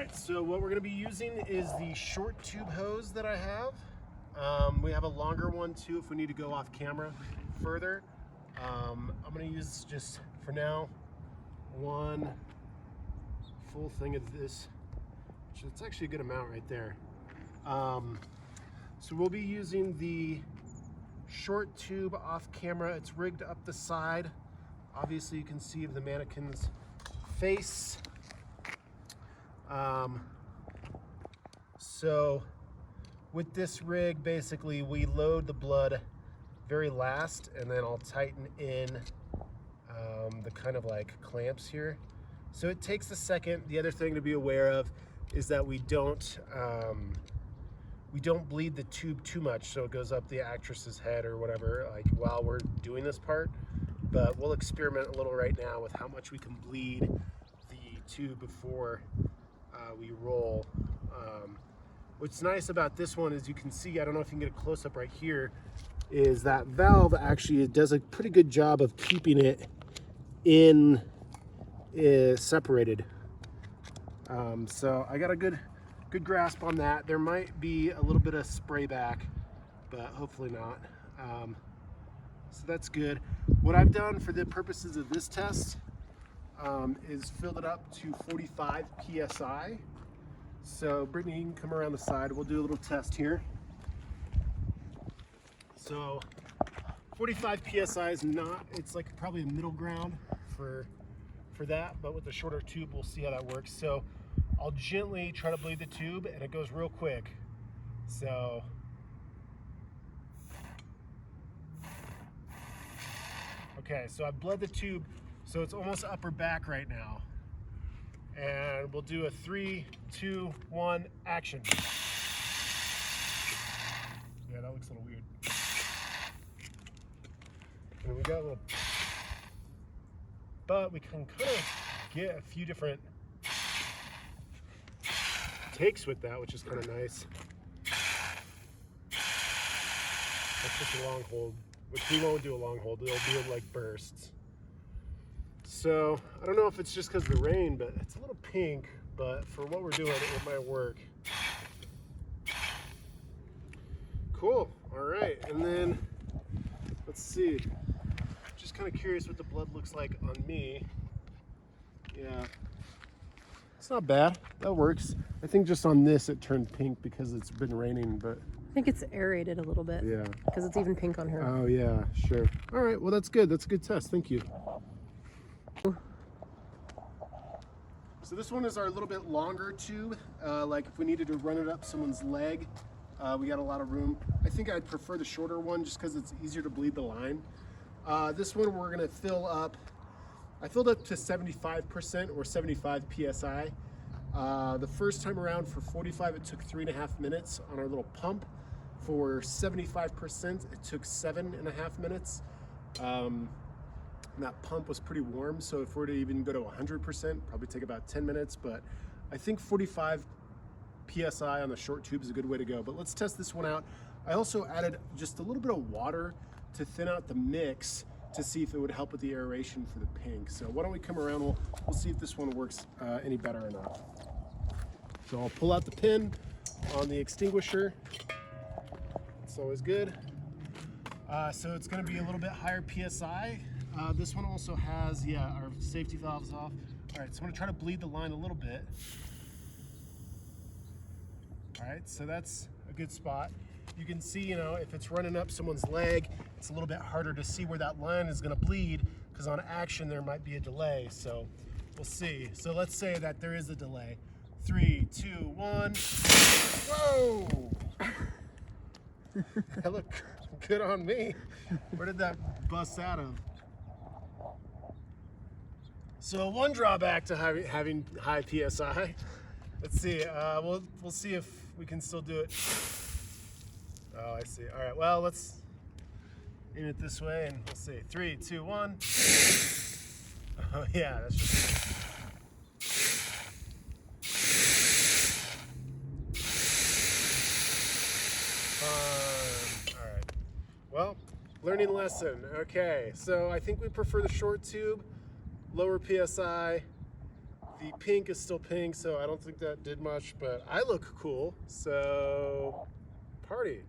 right, so what we're going to be using is the short tube hose that I have. We have a longer one too if we need to go off camera further. I'm going to use just for now one full thing of this, which it's actually a good amount right there. So we'll be using the short tube off camera. It's rigged up the side. Obviously you can see the mannequin's face. So with this rig, basically we load the blood very last, and then I'll tighten in the kind of like clamps here. So it takes a second. The other thing to be aware of is that we don't bleed the tube too much, so it goes up the actress's head or whatever, like while we're doing this part. But we'll experiment a little right now with how much we can bleed the tube before we roll. What's nice about this one is you can see, I don't know if you can get a close-up right here, is that valve actually does a pretty good job of keeping it in separated. So I got a good grasp on that. There might be a little bit of spray back, but hopefully not. So that's good. What I've done for the purposes of this test is filled it up to 45 PSI. So Brittany, you can come around the side. We'll do a little test here. So 45 PSI is not, it's like probably a middle ground for that, but with the shorter tube, we'll see how that works. So I'll gently try to bleed the tube, and it goes real quick. So okay, so I bled the tube, so it's almost upper back right now. And we'll do a 3, 2, 1, action. Yeah, that looks a little weird. And we got a little, but we can kind of get a few different takes with that, which is kind of nice. That's just a long hold, which we won't do a long hold. It'll be like bursts. So I don't know if it's just because of the rain, but it's a little pink, but for what we're doing, it might work. Cool, all right, and then let's see. Just kind of curious what the blood looks like on me. Yeah, it's not bad, that works. I think just on this it turned pink because it's been raining, but I think it's aerated a little bit. yeah. Because it's even pink on her. Oh yeah, sure. All right, well that's good. That's a good test, thank you. So this one is our little bit longer tube. Like if we needed to run it up someone's leg, we got a lot of room. I think I'd prefer the shorter one just because it's easier to bleed the line. This one we're gonna fill up, I filled up to 75% or 75 PSI. The first time around for 45, it took 3.5 minutes on our little pump. For 75%, it took 7.5 minutes. And that pump was pretty warm, so if we're to even go to 100%, probably take about 10 minutes, but I think 45 PSI on the short tube is a good way to go. But let's test this one out. I also added just a little bit of water to thin out the mix to see if it would help with the aeration for the pink. So why don't we come around, we'll see if this one works any better or not. So I'll pull out the pin on the extinguisher. It's always good. So it's gonna be a little bit higher PSI. This one also has, yeah, our safety valves off. All right, so I'm gonna try to bleed the line a little bit. All right, so that's a good spot. You can see, you know, if it's running up someone's leg, it's a little bit harder to see where that line is gonna bleed because on action there might be a delay, so we'll see. So let's say that there is a delay. 3, 2, 1. Whoa! That looked good on me. Where did that bust out of? So one drawback to having high PSI. Let's see. We'll see if we can still do it. Oh, I see. All right. Well, let's aim it this way, and we'll see. 3, 2, 1. Oh yeah, that's just. All right. Well, learning lesson. Okay, so I think we prefer the short tube, lower PSI. The pink is still pink, so I don't think that did much, but I look cool, so party.